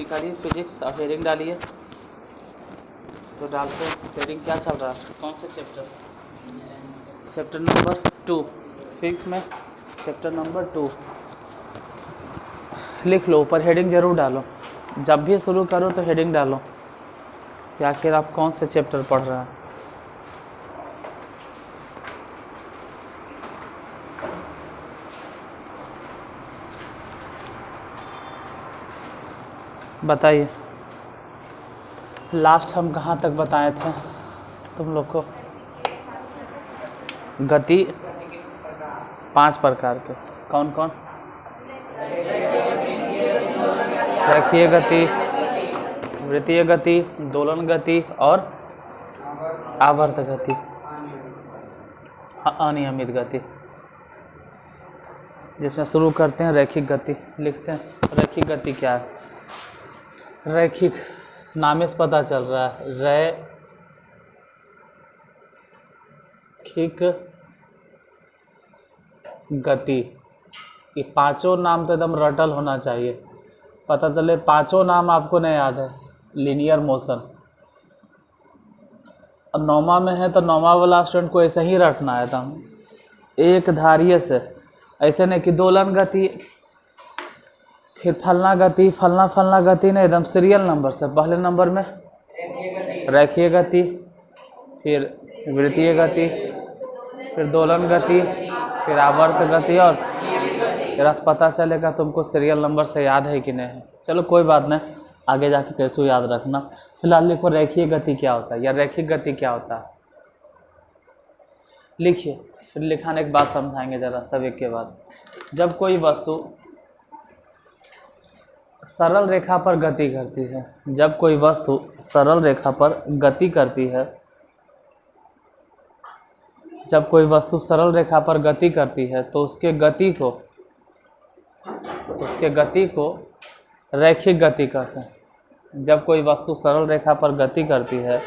निकालिए फिजिक्स, अब हेडिंग डालिए। तो डालते हैं हेडिंग, क्या चल रहा है, कौन सा चैप्टर? चैप्टर नंबर 2 फिजिक्स में, चैप्टर नंबर 2 लिख लो। ऊपर हेडिंग ज़रूर डालो, जब भी शुरू करो तो हेडिंग डालो कि आखिर आप कौन से चैप्टर पढ़ रहे हैं। बताइए लास्ट हम कहाँ तक बताए थे तुम लोग को? गति 5 प्रकार के, कौन कौन? रेखीय गति, वृत्तीय गति, दोलन गति और आवर्त गति, अनियमित गति। जिसमें शुरू करते हैं रैखिक गति। लिखते हैं रैखिक गति क्या है। रैखिक नामे से पता चल रहा है, रैखिक गति। ये पांचों नाम तो एकदम रटल होना चाहिए, पता चले पांचों नाम आपको नहीं याद है। लीनियर मोशन, अब 9वां में है तो 9वां वाला स्टूडेंट को ऐसे ही रटना है एकदम एक धारिये से, ऐसे नहीं कि दोलन गति फिर फलना गति, फलना गति नहीं, एकदम सीरियल नंबर से। पहले नंबर में रैखीय गति, फिर वृत्तीय गति, फिर दोलन गति, फिर आवर्त गति, और फिर पता चलेगा तुमको सीरियल नंबर से याद है कि नहीं है। चलो कोई बात नहीं, आगे जाके कैसे याद रखना। फिलहाल लिखो रैखीय गति क्या होता है या रैखिक गति क्या होता है, लिखिए। फिर लिखाने के बाद समझाएंगे जरा सब एक के बाद। जब कोई वस्तु सरल रेखा पर गति करती है, जब कोई वस्तु सरल रेखा पर गति करती है, जब कोई वस्तु सरल रेखा पर गति करती है तो उसके गति को रैखिक गति कहते हैं। जब कोई वस्तु सरल रेखा पर गति करती है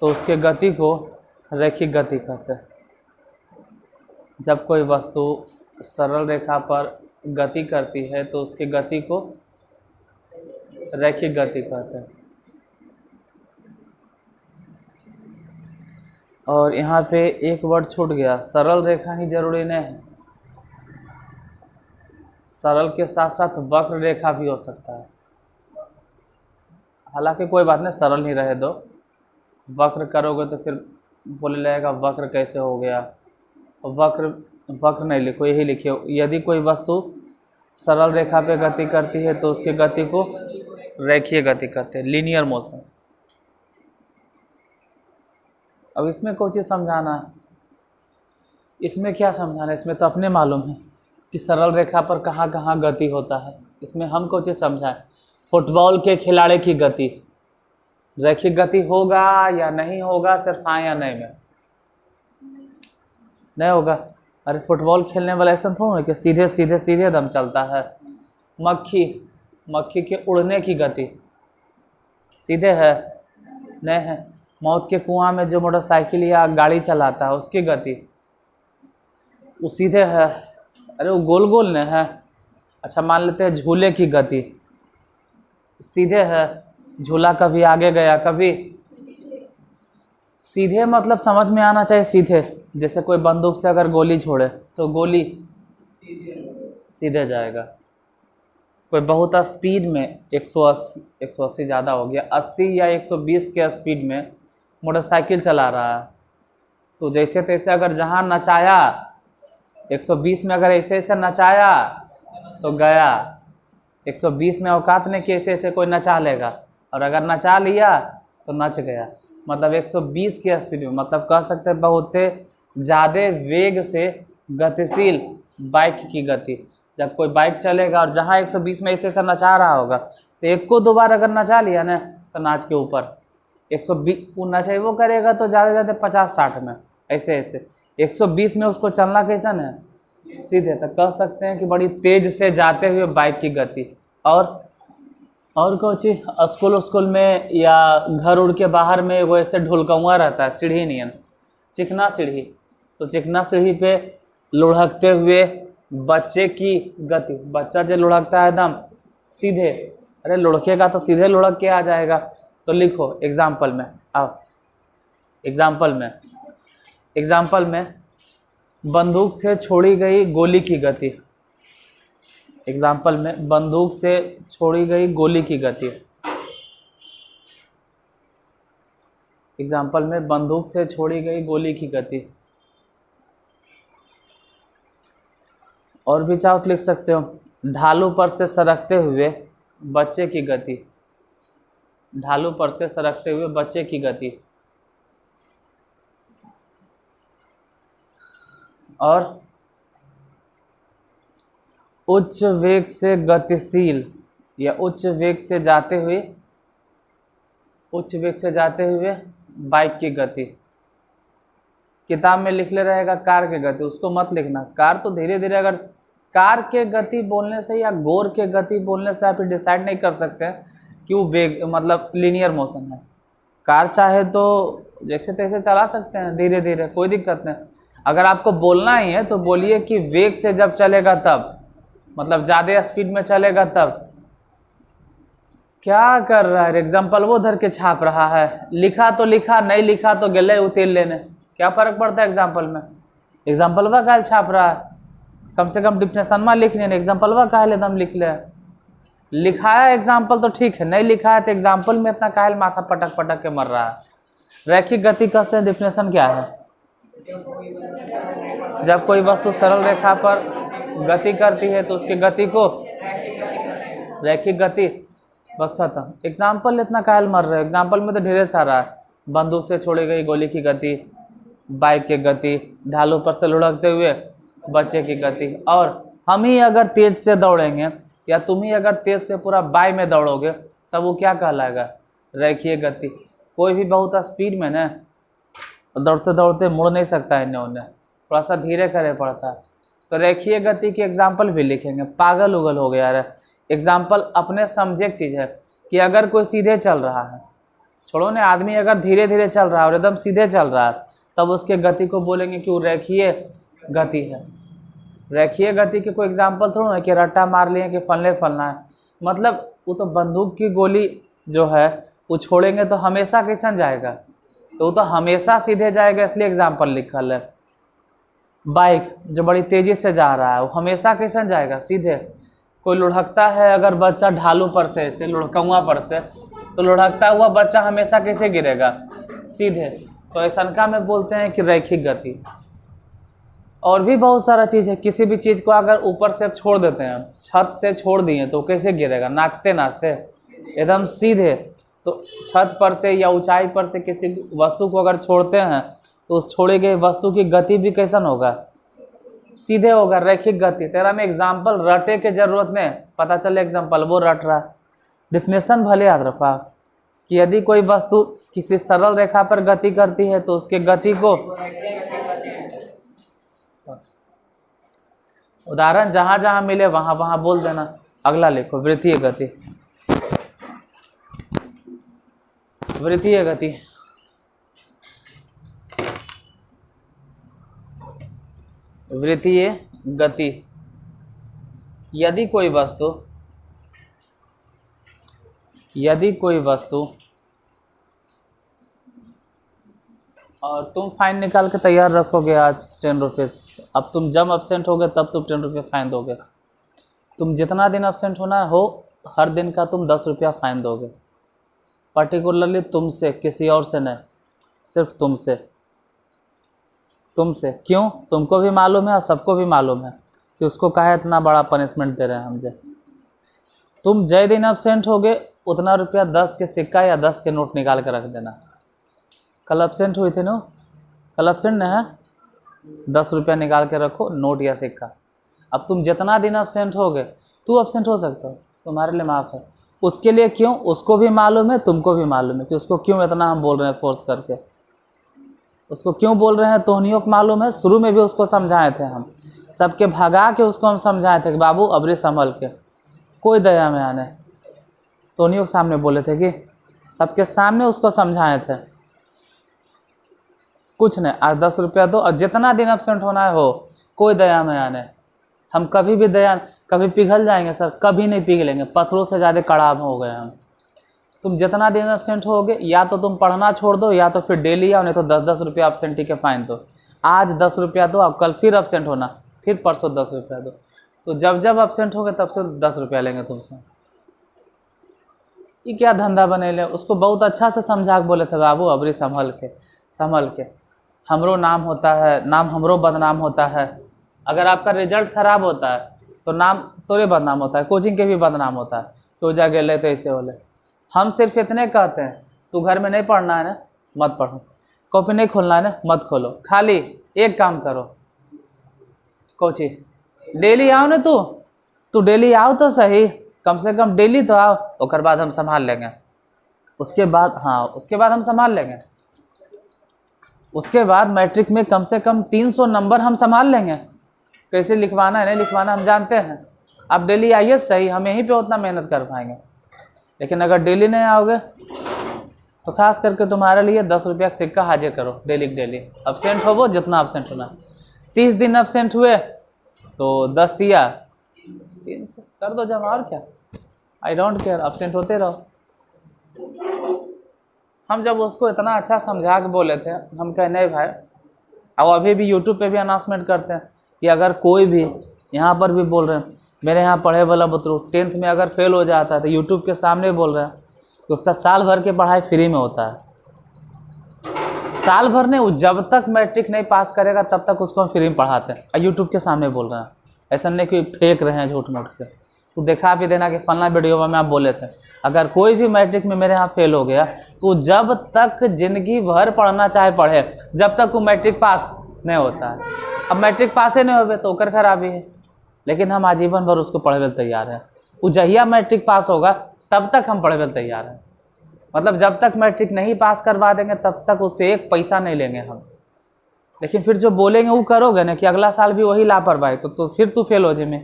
तो उसके गति को रैखिक गति कहते हैं। जब कोई वस्तु सरल रेखा पर गति करती है तो उसके गति को रैखिक गति कहते हैं। और यहाँ पे एक वर्ड छूट गया, सरल रेखा ही जरूरी नहीं है, सरल के साथ साथ वक्र रेखा भी हो सकता है। हालांकि कोई बात नहीं, सरल ही रहे दो। वक्र करोगे तो फिर बोले लगेगा वक्र कैसे हो गया। वक्र नहीं लिखो, यही लिखिए, यदि कोई वस्तु सरल रेखा पे गति करती है तो उसकी गति को रैखीय गति कहते हैं, लीनियर मोशन। अब इसमें कोई चीज़ समझाना है, इसमें क्या समझाना है, इसमें तो अपने मालूम है कि सरल रेखा पर कहाँ कहाँ गति होता है। इसमें हम कोई चीज़ समझाएं, फुटबॉल के खिलाड़ी की गति रैखिक गति होगा या नहीं होगा, सिर्फ हाँ या नहीं में नहीं होगा। अरे फुटबॉल खेलने वाला ऐसा थोड़ा है कि सीधे दम चलता है। मक्खी के उड़ने की गति सीधे है नहीं है। मौत के कुआं में जो मोटरसाइकिल या गाड़ी चलाता है उसकी गति वो सीधे है। अरे वो गोल गोल नहीं है। अच्छा मान लेते हैं झूले की गति सीधे है, झूला कभी आगे गया कभी सीधे, मतलब समझ में आना चाहिए सीधे। जैसे कोई बंदूक से अगर गोली छोड़े तो गोली सीधे जाएगा। कोई बहुत स्पीड में 180 ज़्यादा हो गया, 80 या 120 के स्पीड में मोटरसाइकिल चला रहा है तो जैसे तैसे अगर जहाँ नचाया 120 में अगर ऐसे ऐसे नचाया तो गया। 120 में औकात नहीं कि ऐसे ऐसे कोई नचा लेगा, और अगर नचा लिया तो नच गया। मतलब 120 के स्पीड में, मतलब कह सकते हैं बहुत ज़्यादा वेग से गतिशील बाइक की गति। जब कोई बाइक चलेगा और जहाँ 120 में ऐसे ऐसा नचा रहा होगा तो एक को दो बार अगर नचा लिया ना तो नाच के ऊपर 120 वो नचे वो करेगा तो ज़्यादा 50-60 में ऐसे ऐसे। 120 में उसको चलना कैसा है सीधे, तो कह सकते हैं कि बड़ी तेज से जाते हुए बाइक की गति। और कुछ स्कूल में या घर उड़ के बाहर में वो ऐसे ढुलकौआ रहता है, सीढ़ी नियन, चिकना सीढ़ी, तो चिकना सीढ़ी पे लुढ़कते हुए बच्चे की गति। बच्चा जो लुढ़कता है एकदम सीधे अरे लुढ़केगा तो सीधे लुढ़क के आ जाएगा। तो लिखो एग्जाम्पल में, आओ एग्जाम्पल में बंदूक से छोड़ी गई गोली की गति। एग्जाम्पल में बंदूक से छोड़ी गई गोली की गति। एग्जाम्पल में बंदूक से छोड़ी गई गोली की गति। और भी चाहो तो लिख सकते हो, ढालू पर से सरकते हुए बच्चे की गति। ढालू पर से सरकते हुए बच्चे की गति। और उच्च वेग से गतिशील या उच्च वेग से जाते हुए बाइक की गति। किताब में लिख ले रहेगा कार की गति, उसको मत लिखना। कार तो धीरे धीरे, अगर कार के गति बोलने से या गोर के गति बोलने से आप डिसाइड नहीं कर सकते हैं कि वो वेग मतलब लीनियर मोशन है। कार चाहे तो जैसे तैसे चला सकते हैं धीरे धीरे, कोई दिक्कत नहीं। अगर आपको बोलना ही है तो बोलिए कि वेग से जब चलेगा तब, मतलब ज़्यादा स्पीड में चलेगा तब। क्या कर रहा है एग्जाम्पल वो धर के छाप रहा है, लिखा तो लिखा, नहीं लिखा तो गले उतेल लेने, क्या फ़र्क पड़ता है एग्जाम्पल में। एग्जाम्पल वा काहे छाप रहा है, कम से कम डिफिनेशन में लिखने, एग्जाम्पल वा काहे एकदम लिख ले। लिखा है एग्जाम्पल तो ठीक है, नहीं लिखा है तो एग्जाम्पल में इतना काहे माथा पटक पटक के मर रहा है। रैखिक गति का डिफिनेशन क्या है, जब कोई वस्तु सरल रेखा पर गति करती है तो उसकी गति को रैखिक गति। बस खत्म। एग्जाम्पल इतना कायल मर रहे हो, एग्जाम्पल में तो ढेर सारा है। बंदूक से छोड़ी गई गोली की गति, बाइक की गति, ढालों पर से लुढ़कते हुए बच्चे की गति। और हम ही अगर तेज से दौड़ेंगे या तुम ही अगर तेज से पूरा बाई में दौड़ोगे तब वो क्या कहलाएगा, रैखीय गति। कोई भी बहुत स्पीड में ना दौड़ते दौड़ते मुड़ नहीं सकता है इन्हें उन्हें, थोड़ा सा धीरे करे पड़ता है। तो रेखीय गति के एग्जाम्पल भी लिखेंगे। पागल उगल हो गया यार। एग्जाम्पल अपने समझे एक चीज़ है कि अगर कोई सीधे चल रहा है, छोड़ो ने, आदमी अगर धीरे धीरे चल रहा है और एकदम सीधे चल रहा है तब उसके गति को बोलेंगे कि वो रेखीय गति है। रेखीय गति के कोई एग्जाम्पल थोड़ा है कि रट्टा मार लिए कि फलने फलना है, मतलब वो तो बंदूक की गोली जो है वो छोड़ेंगे तो हमेशा कैसन जाएगा, तो वो तो हमेशा सीधे जाएगा, इसलिए एग्जाम्पल लिखल है। बाइक जो बड़ी तेज़ी से जा रहा है वो हमेशा कैसन जाएगा, सीधे। कोई लुढ़कता है अगर बच्चा ढालू पर से, ऐसे लुढ़कुआं पर से, तो लुढ़कता हुआ बच्चा हमेशा कैसे गिरेगा, सीधे। तो ऐसा में बोलते हैं कि रैखिक गति। और भी बहुत सारा चीज़ है, किसी भी चीज़ को अगर ऊपर से छोड़ देते हैं, छत से छोड़ दिए तो कैसे गिरेगा, नाचते नाचते एकदम सीधे। तो छत पर से या ऊंचाई पर से किसी वस्तु को अगर छोड़ते हैं तो उस छोड़े गए वस्तु की गति भी कैसन होगा, सीधे होगा, रैखिक गति। तेरा में एग्जाम्पल रटे के जरूरत नहीं, पता चले एग्जाम्पल वो रट रहा। डिफिनेशन भले याद रखा कि यदि कोई वस्तु किसी सरल रेखा पर गति करती है तो उसके गति को, उदाहरण जहां जहां मिले वहां वहां बोल देना। अगला लिखो, वृत्तीय गति। वृत्तीय गति वृत्तीय गति, यदि कोई वस्तु और तुम फाइन निकाल के तैयार रखोगे आज 10 रुपीज़। अब तुम जब एब्सेंट होगे तब तुम 10 रुपये फाइन दोगे। तुम जितना दिन एब्सेंट होना हो हर दिन का तुम 10 रुपया फाइन दोगे, पर्टिकुलरली तुमसे, किसी और से नहीं, सिर्फ तुमसे। क्यों, तुमको भी मालूम है और सबको भी मालूम है कि उसको काहे इतना बड़ा पनिशमेंट दे रहे हैं हम। तुम जय दिन एब्सेंट होगे उतना रुपया 10 के सिक्का या 10 के नोट निकाल कर रख देना। कल एब्सेंट हुई थी नो, कल एब्सेंट नहीं है, 10 रुपया निकाल के रखो, नोट या सिक्का। अब तुम जितना दिन एब्सेंट होगे, तू एब्सेंट हो सकता हो, तुम्हारे लिए माफ़ है। उसके लिए क्यों, उसको भी मालूम है, तुमको भी मालूम है कि उसको क्यों इतना हम बोल रहे हैं फोर्स करके। उसको क्यों बोल रहे हैं तोहनियों को मालूम है। शुरू में भी उसको समझाए थे हम, सबके भगा के उसको हम समझाए थे कि बाबू अबरे संभल के, कोई दया में आने। तोहनियों के सामने बोले थे कि सबके सामने उसको समझाए थे, कुछ नहीं, आज 10 रुपया दो और जितना दिन एब्सेंट होना है हो, कोई दया में आने। हम कभी भी दया, कभी पिघल जाएंगे सर? कभी नहीं पिघलेंगे, पत्थरों से ज़्यादा कड़ा हो गए हम। तुम जितना दिन एबसेंट होगे, या तो तुम पढ़ना छोड़ दो, या तो फिर डेली आओ, नहीं तो 10-10 रुपया एबसेंटी के फाइन दो। आज 10 रुपया दो, अब कल फिर एबसेंट होना, फिर परसों 10 रुपया दो। तो जब जब एबसेंट होगे तब से 10 रुपया लेंगे तुमसे। ये क्या धंधा बने ले? उसको बहुत अच्छा से समझा के बोले थे, बाबू अबरी संभल के, हमरो नाम होता है, नाम हमरो बदनाम होता है। अगर आपका रिजल्ट खराब होता है तो नाम तोरे बदनाम होता है, कोचिंग के भी बदनाम होता है, क्यों जा गए तो ऐसे बोले। हम सिर्फ इतने कहते हैं, तू घर में नहीं पढ़ना है ना, मत पढ़ो, कॉपी नहीं खोलना है ना, मत खोलो, खाली एक काम करो, कोची डेली आओ ना, तू डेली आओ तो सही, कम से कम डेली तो आओ, उसके बाद हम संभाल लेंगे। उसके बाद उसके बाद हम संभाल लेंगे। उसके बाद मैट्रिक में कम से कम 300 नंबर हम संभाल लेंगे। कैसे लिखवाना है नहीं लिखवाना हम जानते हैं। आप डेली आइए सही, हम यहीं पे उतना मेहनत कर पाएंगे। लेकिन अगर डेली नहीं आओगे तो खास करके तुम्हारे लिए 10 रुपया का सिक्का हाजिर करो, डेली डेली एबसेंट हो वो जितना एबसेंट होना। 30 दिन एबसेंट हुए तो 10 दिया 300 कर दो जमा, और क्या, आई डोंट केयर, एबसेंट होते रहो। हम जब उसको इतना अच्छा समझा के बोले थे, हम कहे नहीं भाई, और अभी भी यूट्यूब पे भी अनाउंसमेंट करते हैं कि अगर कोई भी, यहाँ पर भी बोल रहे हैं, मेरे यहाँ पढ़े वाला बतरू 10th में अगर फेल हो जाता है तो यूट्यूब के सामने बोल रहे हैं कि उसका साल भर की पढ़ाई फ्री में होता है। साल भर नहीं, जब तक मैट्रिक नहीं पास करेगा तब तक उसको हम फ्री में पढ़ाते हैं, और यूट्यूब के सामने बोल रहे हैं। ऐसा नहीं कि फेंक रहे हैं झूठ मूठ के। तो दिखा भी देना कि फलना वीडियो में आप बोले थे, अगर कोई भी मैट्रिक में मेरे यहाँ फेल हो गया तो जब तक जिंदगी भर पढ़ना चाहे पढ़े, जब तक वो मैट्रिक पास नहीं होता है। अब मैट्रिक पास ही नहीं होवे तो ओकर खराबी है, लेकिन हम आजीवन भर उसको पढ़े तैयार हैं। वो जहिया मैट्रिक पास होगा तब तक हम पढ़े तैयार हैं। मतलब जब तक मैट्रिक नहीं पास करवा देंगे तब तक उससे एक पैसा नहीं लेंगे हम। लेकिन फिर जो बोलेंगे वो करोगे ना कि अगला साल भी वही लापरवाही, तो फिर तू फेल हो जिम्मे,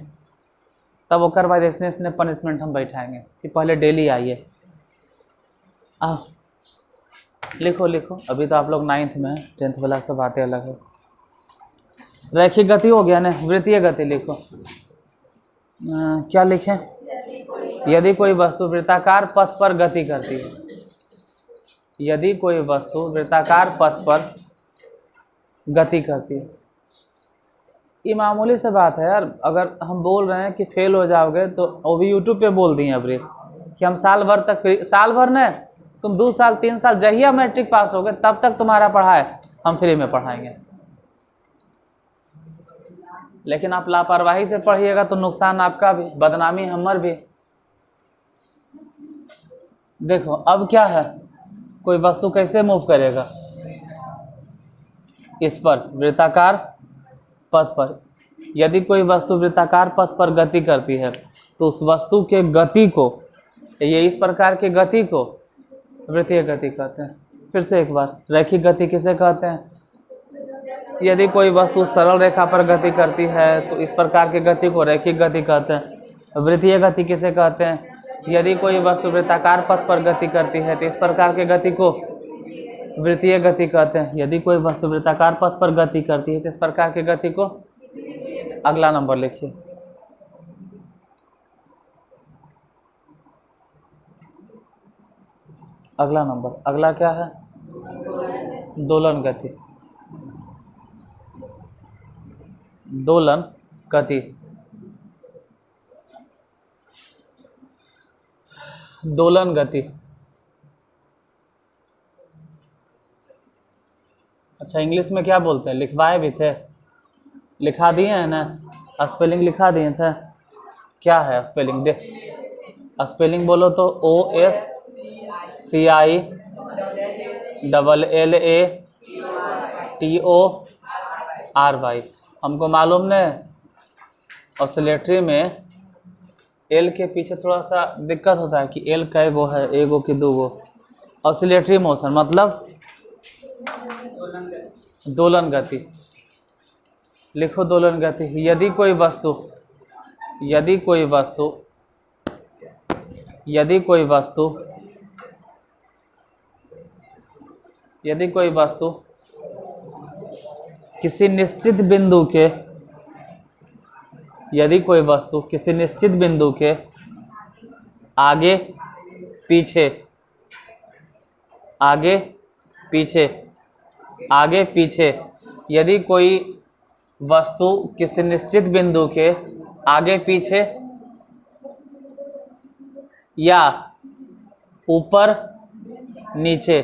तब ओकर बाद इसने पनिशमेंट हम बैठाएंगे कि पहले डेली आइए। लिखो लिखो, अभी तो आप लोग 9th में, 10th वाला तो बातें अलग है। रैखिक गति हो गया ना, वृत्तीय गति लिखो। क्या लिखें? यदि कोई वस्तु वृत्ताकार पथ पर गति करती है, यदि कोई वस्तु वृत्ताकार पथ पर गति करती है। ये मामूली से बात है यार। अगर हम बोल रहे हैं कि फेल हो जाओगे तो वो भी यूट्यूब पे बोल दिए अबरी कि हम साल भर तक, साल भर नहीं, तुम 2 साल 3 साल जहिया मैट्रिक पास हो गए तब तक तुम्हारा पढ़ाई हम फ्री में पढ़ाएंगे। लेकिन आप लापरवाही से पढ़िएगा तो नुकसान आपका भी, बदनामी हमर भी। देखो अब क्या है, कोई वस्तु कैसे मूव करेगा, इस पर वृत्ताकार पथ पर। यदि कोई वस्तु वृत्ताकार पथ पर गति करती है तो उस वस्तु के गति को, ये इस प्रकार की गति को वृत्तीय गति कहते हैं। फिर से एक बार, रैखिक गति किसे कहते हैं? यदि कोई वस्तु सरल रेखा पर गति करती है तो इस प्रकार की गति को रैखिक गति कहते हैं। वृत्तीय गति किसे कहते हैं? यदि कोई वस्तु वृत्ताकार पथ पर गति करती है तो इस प्रकार की गति को वृत्तीय गति कहते हैं। यदि कोई वस्तु वृत्ताकार पथ पर गति करती है तो इस प्रकार की गति को, अगला नंबर लिखिए, अगला नंबर, अगला क्या है? दोलन गति। दोलन गति, दोलन गति। अच्छा, इंग्लिश में क्या बोलते हैं? लिखवाए भी थे, लिखा दिए हैं ना, स्पेलिंग लिखा दिए थे। क्या है स्पेलिंग? दे स्पेलिंग बोलो तो OSCILLATORY। हमको मालूम नहीं, ऑसिलेटरी में एल के पीछे थोड़ा सा दिक्कत होता है कि एल कै गो है, एगो कि दूगो। ऑसिलेटरी मोशन मतलब दोलन गति। लिखो दोलन गति। यदि कोई वस्तु, यदि कोई वस्तु, यदि कोई वस्तु, यदि कोई वस्तु किसी निश्चित बिंदु के, यदि कोई वस्तु किसी निश्चित बिंदु के आगे पीछे आगे पीछे आगे पीछे यदि कोई वस्तु किसी निश्चित बिंदु के आगे पीछे या ऊपर नीचे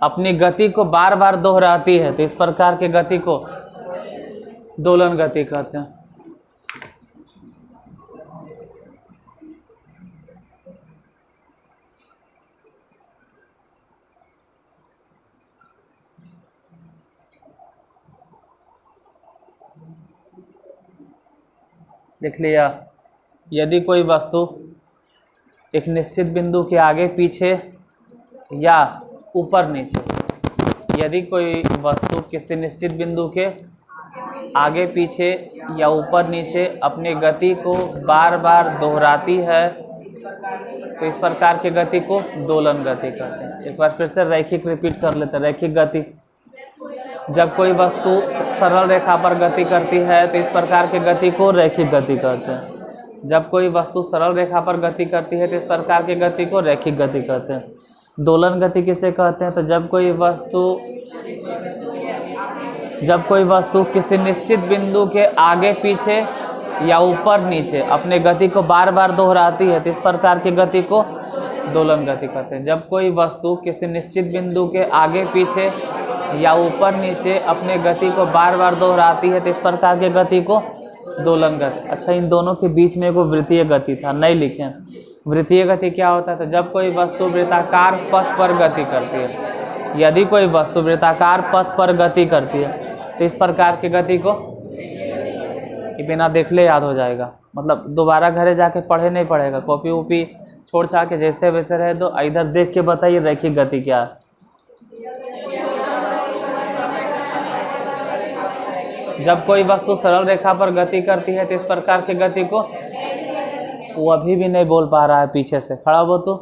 अपनी गति को बार बार दोहराती है तो इस प्रकार के गति को दोलन गति कहते हैं। देख लिया, यदि कोई वस्तु एक निश्चित बिंदु के आगे पीछे या ऊपर नीचे, यदि कोई वस्तु किसी निश्चित बिंदु के आगे पीछे या ऊपर नीचे अपनी गति को बार बार दोहराती है तो इस प्रकार की गति को दोलन गति कहते हैं। एक बार फिर से रैखिक रिपीट कर लेते हैं। रैखिक गति, जब कोई वस्तु सरल रेखा पर गति करती है तो इस प्रकार की गति को रैखिक गति कहते हैं। जब कोई वस्तु सरल रेखा पर गति करती है तो इस प्रकार की गति को रैखिक गति कहते हैं। दोलन गति किसे कहते हैं? तो जब कोई वस्तु किसी निश्चित बिंदु के आगे पीछे या ऊपर नीचे अपने गति को बार बार दोहराती है तो इस प्रकार की गति को दोलन गति कहते हैं। जब कोई वस्तु किसी निश्चित बिंदु के आगे पीछे या ऊपर नीचे अपने गति को बार बार दोहराती है तो इस प्रकार की गति को दोलन गति। अच्छा, इन दोनों के बीच में एक वृत्तीय गति था, नहीं लिखे। वृत्तीय गति क्या होता है? तो जब कोई वस्तु वृत्ताकार पथ पर गति करती है, यदि कोई वस्तु वृत्ताकार पथ पर गति करती है तो इस प्रकार की गति को, ये बिना देख ले याद हो जाएगा, मतलब दोबारा घरे जाके पढ़े नहीं पड़ेगा, कॉपी वॉपी छोड़ छाड़ के जैसे वैसे रहे दो। इधर देख के बताइए रैखिक गति क्या है। जब कोई वस्तु सरल रेखा पर गति करती है तो इस प्रकार की गति को, वो अभी भी नहीं बोल पा रहा है, पीछे से खड़ा हो तो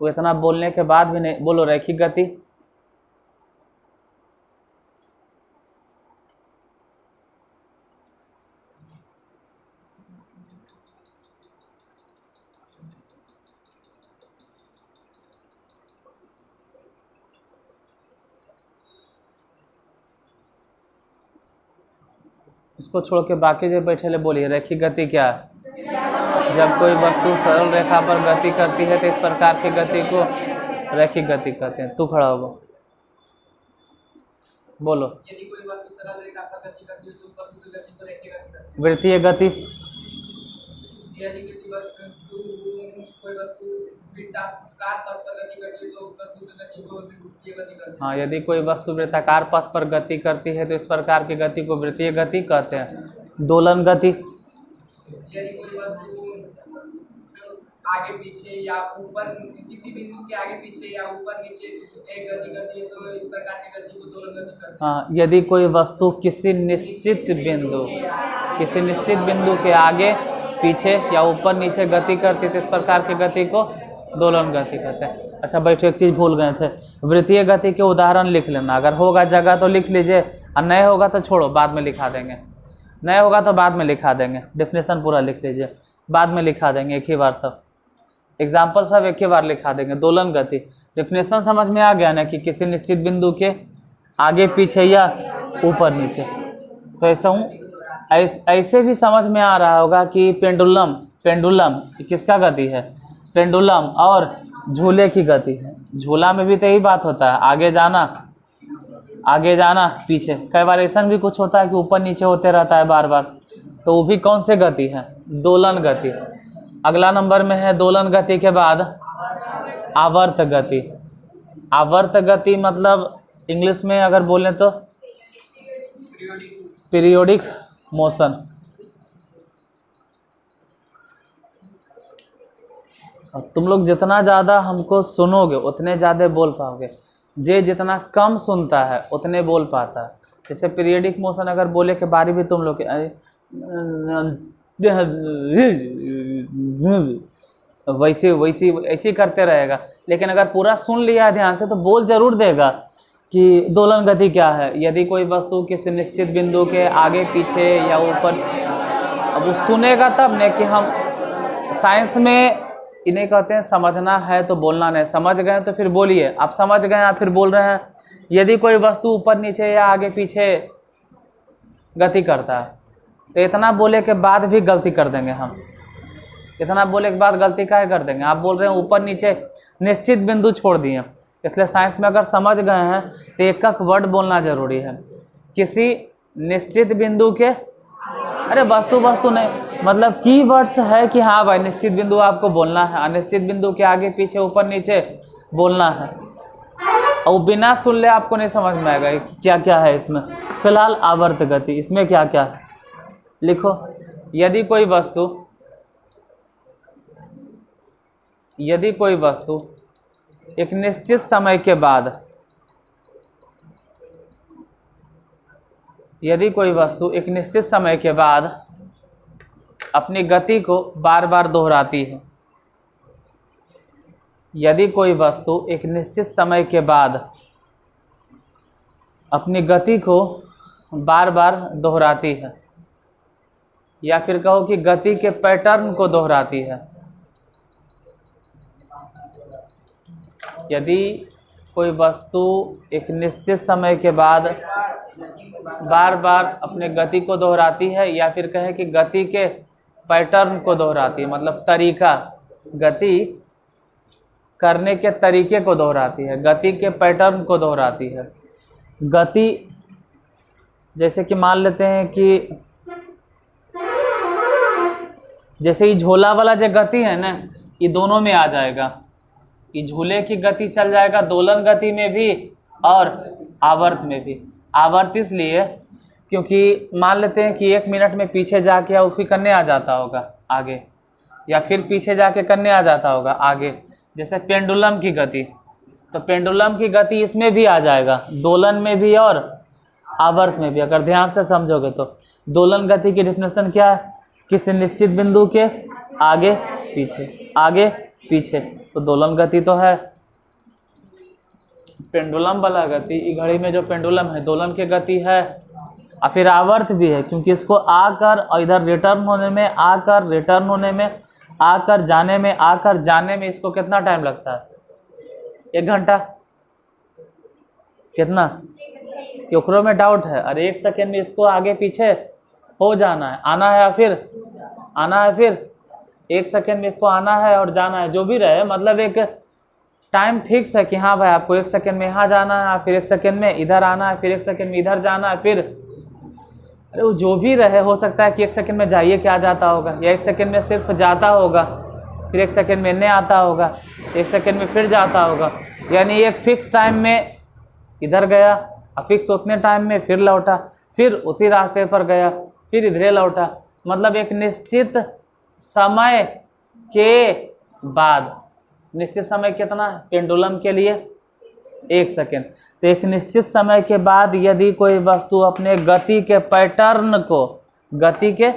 वो इतना बोलने के बाद भी नहीं बोलो। रैखिक गति, इसको छोड़ के बाकी जो बैठे ले बोलिए रैखिक गति क्या है। जब कोई वस्तु सरल रेखा पर गति करती है तो इस प्रकार की गति को रैखिक गति कहते हैं। तू खड़ा हो बोलो। यदि कोई वस्तु सरल रेखा पर गति करती है तो वस्तु की गति को रैखिक गति कहते हैं। वृत्तीय गति, यदि किसी कोई वस्तु वृत्ताकार पथ पर गति करती है तो वस्तु की गति को वृत्तीय गति कहते हैं। हाँ, यदि कोई वस्तु वृत्ताकार पथ पर गति करती है तो इस प्रकार की गति को वृत्तीय गति कहते हैं। दोलन गति, यदि कोई वस्तु आगे पीछे या ऊपर किसी बिंदु के आगे पीछे या ऊपर नीचे एक गति करती है तो इस प्रकार की गति को दोलन गति कहते हैं। हाँ, यदि कोई वस्तु किसी निश्चित बिंदु के आगे पीछे या ऊपर नीचे गति करती है तो इस प्रकार की गति को दोलन गति कहते हैं। अच्छा बैठो, एक चीज़ भूल गए थे, वृत्तीय गति के उदाहरण लिख लेना। अगर होगा जगह तो लिख लीजिए और नहीं होगा तो छोड़ो, बाद में लिखा देंगे। नहीं होगा तो बाद में लिखा देंगे। डेफिनेशन पूरा लिख लीजिए, बाद में लिखा देंगे एक ही बार सब। एग्जाम्पल सब एक ही बार लिखा देंगे। दोलन गति, डेफिनेशन समझ में आ गया ना कि किसी निश्चित बिंदु के आगे पीछे या ऊपर नीचे। तो ऐसा हूँ, ऐसे भी समझ में आ रहा होगा कि पेंडुलम किसका गति है? पेंडुलम और झूले की गति है। झूला में भी तो यही बात होता है, आगे जाना पीछे। कई बार ऐसा भी कुछ होता है कि ऊपर नीचे होते रहता है बार बार, तो वो भी कौन से गति है? दोलन गति। अगला नंबर में है दोलन गति के बाद आवर्त गति। आवर्त गति मतलब इंग्लिश में अगर बोलें तो पीरियोडिक मोशन। तुम लोग जितना ज़्यादा हमको सुनोगे उतने ज़्यादा बोल पाओगे। जे जितना कम सुनता है उतने बोल पाता है। जैसे पीरियडिक मोशन अगर बोले के बारे भी तुम लोग वैसे करते रहेगा, लेकिन अगर पूरा सुन लिया ध्यान से तो बोल जरूर देगा, कि दोलन गति क्या है। यदि कोई वस्तु किसी निश्चित बिंदु के आगे पीछे या ऊपर, अब वो सुनेगा तब न कि हम साइंस में इन्हें कहते हैं समझना है तो बोलना नहीं, समझ गए तो फिर बोलिए। आप समझ गए आप फिर बोल रहे हैं। यदि कोई वस्तु ऊपर नीचे या आगे पीछे गति करता है तो इतना बोले के बाद भी गलती कर देंगे हम। इतना बोले के बाद गलती काहे कर देंगे। आप बोल रहे हैं ऊपर नीचे, निश्चित बिंदु छोड़ दिए। इसलिए साइंस में अगर समझ गए हैं तो एक एक वर्ड बोलना जरूरी है। किसी निश्चित बिंदु के, अरे वस्तु नहीं, मतलब की वर्ड्स है कि हाँ भाई निश्चित बिंदु आपको बोलना है, अनिश्चित बिंदु के आगे पीछे ऊपर नीचे बोलना है। और बिना सुन ले आपको नहीं समझ में आएगा कि क्या क्या है इसमें। फिलहाल आवर्त गति, इसमें क्या क्या है लिखो। यदि कोई वस्तु एक निश्चित समय के बाद, यदि कोई वस्तु एक निश्चित समय के बाद अपनी गति को बार बार दोहराती है, यदि कोई वस्तु एक निश्चित समय के बाद अपनी गति को बार बार दोहराती है, या फिर कहो कि गति के पैटर्न को दोहराती है। यदि कोई वस्तु एक निश्चित समय के बाद बार बार अपने गति को दोहराती है, या फिर कहे कि गति के पैटर्न को दोहराती है, मतलब तरीका, गति करने के तरीके को दोहराती है, गति के पैटर्न को दोहराती है। गति जैसे कि मान लेते हैं कि जैसे ये झोला वाला जो गति है ना, ये दोनों में आ जाएगा। ये झूले की गति चल जाएगा दोलन गति में भी और आवर्त में भी। आवर्त इसलिए क्योंकि मान लेते हैं कि 1 मिनट में पीछे जाके या फिर करने आ जाता होगा आगे, या फिर पीछे जाके करने आ जाता होगा आगे। जैसे पेंडुलम की गति, तो पेंडुलम की गति इसमें भी आ जाएगा, दोलन में भी और आवर्त में भी। अगर ध्यान से समझोगे तो दोलन गति की डेफिनेशन क्या है? किसी निश्चित बिंदु के आगे पीछे, आगे पीछे, तो दोलन गति तो है। पेंडुलम वाला गति, घड़ी में जो पेंडुलम है दोलन की गति है। और फिर आवर्त भी है, क्योंकि इसको आकर और इधर रिटर्न होने में, आकर रिटर्न होने में, आकर जाने में, आकर जाने में इसको कितना टाइम लगता है? 1 घंटा। कितना? ओकरो में डाउट है। अरे 1 सेकेंड में इसको आगे पीछे हो जाना है, आना है या फिर आना है, फिर 1 सेकेंड में इसको आना है और जाना है, जो भी रहे, मतलब एक टाइम फिक्स है कि हाँ भाई आपको 1 सेकेंड में यहाँ जाना है, फिर 1 सेकेंड में इधर आना है, फिर 1 सेकेंड में इधर जाना है, फिर अरे वो जो भी रहे, हो सकता है कि 1 सेकेंड में जाइए क्या जाता होगा, या 1 सेकेंड में सिर्फ जाता होगा, फिर 1 सेकेंड में नहीं आता होगा, 1 सेकेंड में फिर जाता होगा। यानी एक फिक्स टाइम में इधर गया और फिक्स उतने टाइम में फिर लौटा, फिर उसी रास्ते पर गया, फिर इधरे लौटा। मतलब एक निश्चित समय के बाद, निश्चित समय कितना है पेंडुलम के लिए? 1 सेकेंड। तो एक निश्चित समय के बाद यदि कोई वस्तु अपने गति के पैटर्न को, गति के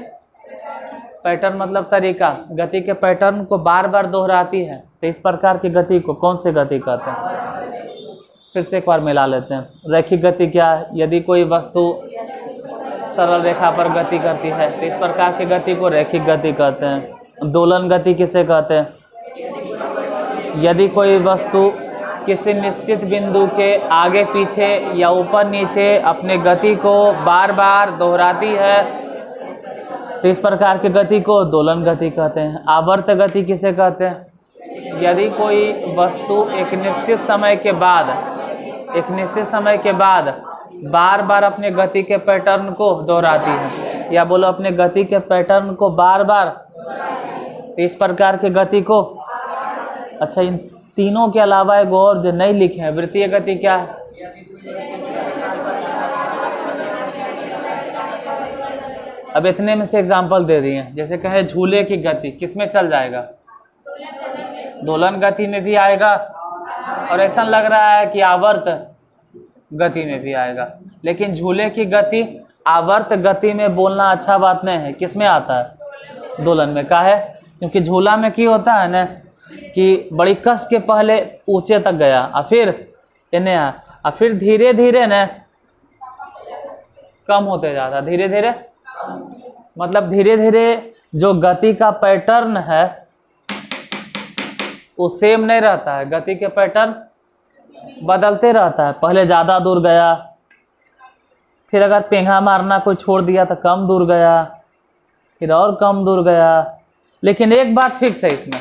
पैटर्न मतलब तरीका, गति के पैटर्न को बार बार दोहराती है, तो इस प्रकार की गति को कौन सी गति कहते हैं? फिर से एक बार मिला लेते हैं। रैखिक गति क्या है? यदि कोई वस्तु सरल रेखा पर गति करती है तो इस प्रकार की गति को रैखिक गति कहते हैं। दोलन गति किसे कहते हैं? यदि कोई वस्तु किसी निश्चित बिंदु के आगे पीछे या ऊपर नीचे अपने गति को बार बार दोहराती है तो इस प्रकार की गति को दोलन गति कहते हैं। आवर्त गति किसे कहते हैं? यदि कोई वस्तु एक निश्चित समय के बाद बार बार अपने गति के पैटर्न को दोहराती है, या बोलो अपने गति के पैटर्न को बार बार, तो इस प्रकार की गति को। अच्छा, इन तीनों के अलावा एक और जो नहीं लिखे हैं, वृत्तीय गति क्या है? अब इतने में से एग्जांपल दे दिए। जैसे कहे झूले की गति किस में चल जाएगा? दोलन गति में भी आएगा, और ऐसा लग रहा है कि आवर्त गति में भी आएगा। लेकिन झूले की गति आवर्त गति में बोलना अच्छा बात नहीं है। किस में आता है? दोलन में। का है? क्योंकि झूला में क्या होता है ना कि बड़ी कस के पहले ऊंचे तक गया और फिर इन्हें और फिर धीरे धीरे न कम होते जाता, धीरे धीरे मतलब धीरे धीरे जो गति का पैटर्न है वो सेम नहीं रहता है, गति के पैटर्न बदलते रहता है। पहले ज़्यादा दूर गया, फिर अगर पेंगा मारना कोई छोड़ दिया तो कम दूर गया, फिर और कम दूर गया। लेकिन एक बात फिक्स है इसमें,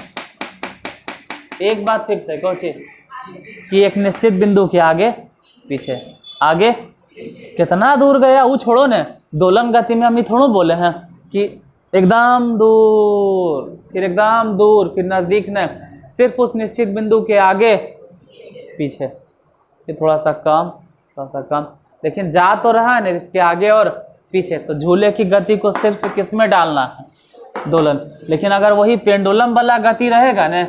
एक बात फिक्स है कौन चीज कि एक निश्चित बिंदु के आगे पीछे, आगे कितना दूर गया वो छोड़ो ने, दोलन गति में हम ये थोड़ा बोले हैं कि एकदम दूर फिर एकदम दूर फिर नज़दीक न, सिर्फ उस निश्चित बिंदु के आगे पीछे, ये थोड़ा सा कम थोड़ा सा कम, लेकिन जा तो रहा है ना इसके आगे और पीछे। तो झूले की गति को सिर्फ किस में डालना है, दोलन। लेकिन अगर वही पेंडुलम वाला गति रहेगा ना,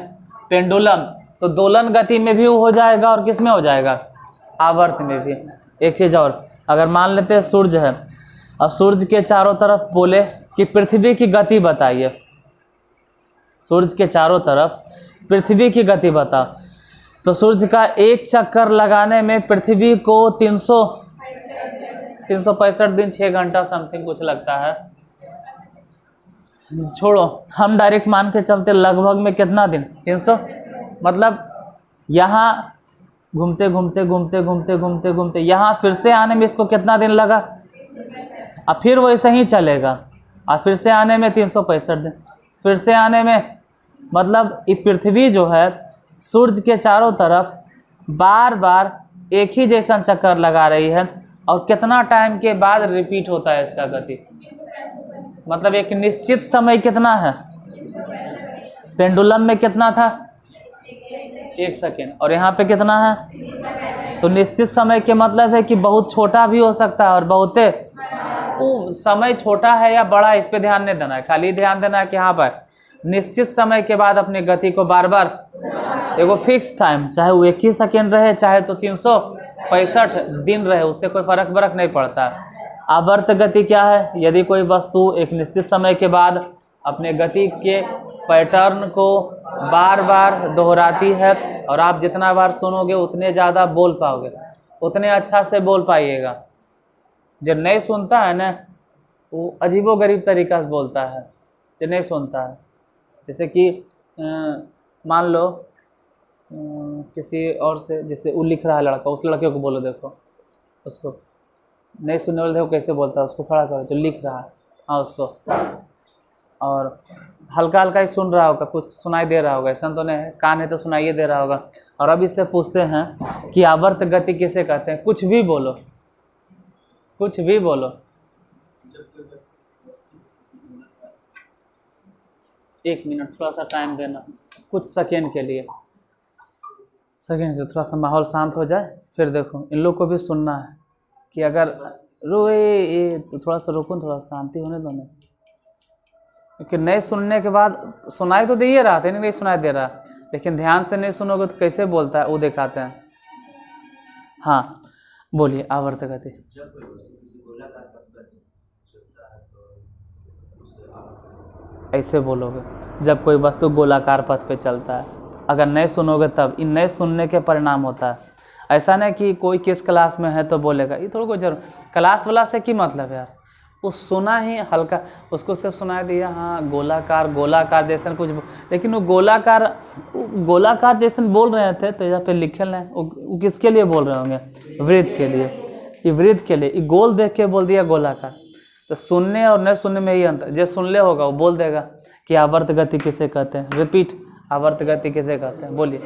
पेंडुलम, तो दोलन गति में भी हो जाएगा और किस में हो जाएगा, आवर्त में भी। एक चीज़ और, अगर मान लेते हैं सूर्य है, अब सूर्य के चारों तरफ बोले कि पृथ्वी की गति बताइए, सूर्य के चारों तरफ पृथ्वी की गति बताओ, तो सूर्य का एक चक्कर लगाने में पृथ्वी को 365 दिन 6 घंटा समथिंग कुछ लगता है। छोड़ो, हम डायरेक्ट मान के चलते लगभग में कितना दिन, 300, मतलब यहाँ घूमते घूमते घूमते घूमते घूमते घूमते यहाँ फिर से आने में इसको कितना दिन लगा, अब फिर वैसे ही चलेगा, और फिर से आने में 365 दिन, फिर से आने में, मतलब ये पृथ्वी जो है सूर्य के चारों तरफ बार बार एक ही जैसा चक्कर लगा रही है। और कितना टाइम के बाद रिपीट होता है इसका गति, मतलब एक निश्चित समय कितना है, पेंडुलम में कितना था 1 सेकेंड, और यहाँ पे कितना है, तो निश्चित समय के मतलब है कि बहुत छोटा भी हो सकता है और बहुत समय छोटा है या बड़ा, इस पे ध्यान नहीं देना है, खाली ध्यान देना है कि हाँ भाई निश्चित समय के बाद अपनी गति को बार बार, देखो फिक्स टाइम, चाहे वो 1 ही सेकेंड रहे चाहे तो 365 दिन रहे, उससे कोई फर्क नहीं पड़ता। आवर्त गति क्या है, यदि कोई वस्तु एक निश्चित समय के बाद अपने गति के पैटर्न को बार बार दोहराती है, और आप जितना बार सुनोगे उतने ज़्यादा बोल पाओगे, उतने अच्छा से बोल पाइएगा। जो नहीं सुनता है ना वो अजीबोगरीब तरीक़ा से बोलता है, जो नहीं सुनता है। जैसे कि मान लो किसी और से, जैसे वो लिख रहा है लड़का, उस लड़के को बोलो, देखो उसको नहीं सुनने वाले, देखो कैसे बोलता है, उसको खड़ा करो जो लिख रहा है, हाँ उसको, और हल्का हल्का ही सुन रहा होगा, कुछ सुनाई दे रहा होगा, ऐसा तो नहीं है, कान है तो सुनाइए दे रहा होगा। और अब इससे पूछते हैं कि आवर्त गति किसे कहते हैं, कुछ भी बोलो, कुछ भी बोलो। 1 मिनट थोड़ा सा टाइम देना, कुछ सेकेंड के लिए, थोड़ा सा माहौल शांत हो जाए, फिर देखो इन लोग को भी सुनना है कि अगर रोए ये तो थोड़ा सा रुको, थोड़ा शांति होने दो ना, क्योंकि नहीं सुनने के बाद सुनाई तो दे ही रहा था, नहीं सुनाई दे रहा, लेकिन ध्यान से नहीं सुनोगे तो कैसे बोलता है वो दिखाते हैं। हाँ बोलिए, आवर्त गति। ऐसे बोलोगे जब कोई वस्तु गोलाकार पथ पे चलता है, अगर नहीं सुनोगे तब, इन नहीं सुनने के परिणाम होता है। ऐसा नहीं कि कोई किस क्लास में है तो बोलेगा, ये थोड़ा कोई जरूर क्लास वाला से की मतलब यार, वो सुना ही हल्का, उसको सिर्फ सुनाई दिया हाँ गोलाकार जैसा कुछ, लेकिन वो गोलाकार जैसे बोल रहे थे, तो यहाँ पे लिखे नहीं, वो किसके लिए बोल रहे होंगे, वृत्त के लिए, ये वृत्त के लिए, ये गोल देख के बोल दिया गोलाकार। तो सुनने और नहीं सुनने में ही अंतर, जो सुन ले होगा वो बोल देगा कि आवर्त गति किसे कहते हैं, रिपीट, आवर्त गति किसे कहते हैं, बोलिए।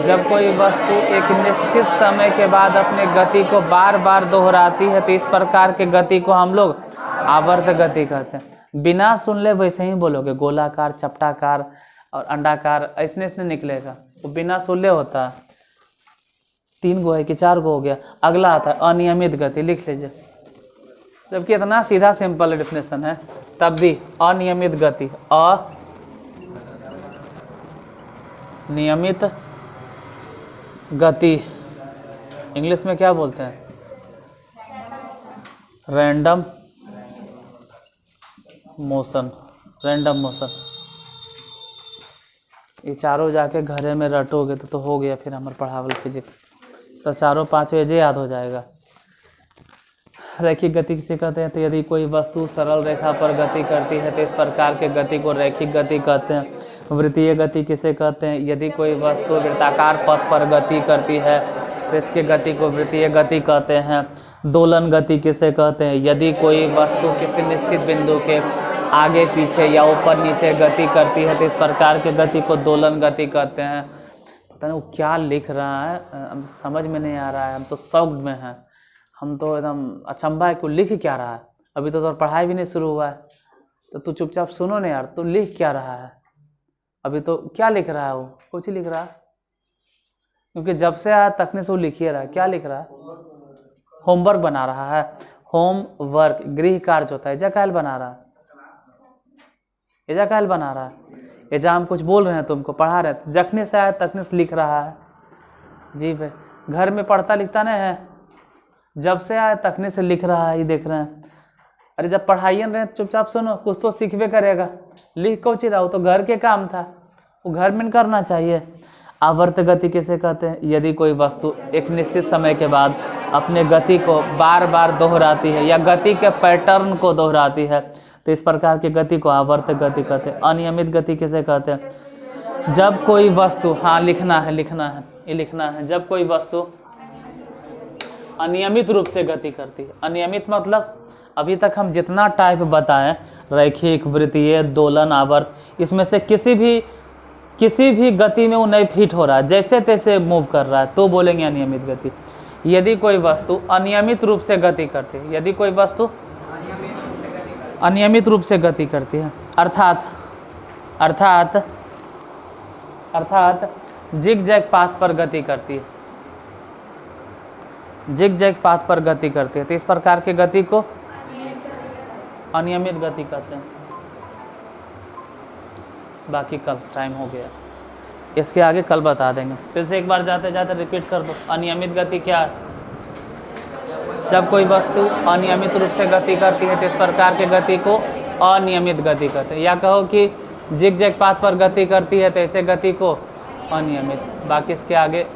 जब कोई वस्तु एक निश्चित समय के बाद अपने गति को बार बार दोहराती है, तो इस प्रकार के गति को हम लोग आवर्त गति कहते हैं। बिना सुन ले वैसे ही बोलोगे, गोलाकार, चपटाकार और अंडाकार ऐसे निकलेगा, वो बिना सुन ले होता है। 3 गो है कि 4 गो हो गया। अगला आता है अनियमित गति, लिख लीजिए, जबकि इतना सीधा सिंपल डेफिनेशन है, तब भी अनियमित गति, अनियमित गति इंग्लिश में क्या बोलते हैं, रैंडम मोशन, रैंडम मोशन। ये चारों जाके घरे में रटोगे तो हो गया फिर हमारे पढ़ावल फिजिक्स। तो चारों पांचों ये याद हो जाएगा। रैखिक गति किसे कहते हैं? तो यदि कोई वस्तु सरल रेखा पर गति करती है तो इस प्रकार के गति को रैखिक गति कहते हैं। वृत्तीय गति किसे कहते हैं? यदि कोई वस्तु वृत्ताकार पथ पर गति करती है तो इसके गति को वृत्तीय गति कहते हैं। दोलन गति किसे कहते हैं? यदि कोई वस्तु किसी निश्चित बिंदु के आगे पीछे या ऊपर नीचे गति करती है तो इस प्रकार के गति को दोलन गति कहते हैं। पता नहीं वो क्या लिख रहा है, हम समझ में नहीं आ रहा है, हम तो शौक में हैं, हम तो एकदम अचंभा है कि लिख क्या रहा है। अभी तो पढ़ाई भी नहीं शुरू हुआ है, तो तू चुपचाप सुनो ना यार, तू लिख क्या रहा है? अभी तो क्या लिख रहा है वो? कुछ ही लिख रहा है, क्योंकि जब से आया तकने से वो लिखिए रहा है। क्या लिख रहा है? होमवर्क बना रहा है। होमवर्क गृह कार्य होता है, एजा बना रहा है, एजा कायल बना रहा है। एजा हम कुछ बोल रहे हैं, तुमको पढ़ा रहे हैं, जखने से आया तकने से लिख रहा है। जी भाई, घर में पढ़ता लिखता नहीं है, जब से आया तकने से लिख रहा है, ये देख रहे हैं। अरे जब पढ़ाइए रहे चुपचाप सुनो, कुछ तो सीखवे करेगा। लिख कौची रहा हो, तो घर के काम था, वो घर में करना चाहिए। आवर्त गति किसे कहते हैं? यदि कोई वस्तु एक निश्चित समय के बाद अपने गति को बार बार दोहराती है या गति के पैटर्न को दोहराती है तो इस प्रकार की गति को आवर्त गति कहते हैं। अनियमित गति किसे कहते हैं? जब कोई वस्तु, हाँ लिखना है, ये लिखना है, जब कोई वस्तु अनियमित रूप से गति करती है। अनियमित मतलब अभी तक हम जितना टाइप बताएं, रैखिक, वृत्तीय, दोलन, आवर्त, इसमें से किसी भी गति में वो नहीं फिट हो रहा है, जैसे तैसे मूव कर रहा है, तो बोलेंगे अनियमित गति। यदि कोई वस्तु अनियमित रूप से गति करती है, यदि कोई वस्तु अनियमित रूप से गति करती है, अर्थात जिग जैग पाथ पर गति करती है, जिग जैग पाथ पर गति करती है, तो इस प्रकार की गति को अनियमित गति कहते हैं। बाकी कल टाइम हो गया, इसके आगे कल बता देंगे। फिर से एक बार जाते जाते रिपीट कर दो। अनियमित गति क्या है? जब कोई वस्तु अनियमित रूप से गति करती है तो इस प्रकार की गति को अनियमित गति कहते हैं। या कहो कि जिग जैग पाथ पर गति करती है तो ऐसे गति को अनियमित। बाकी इसके आगे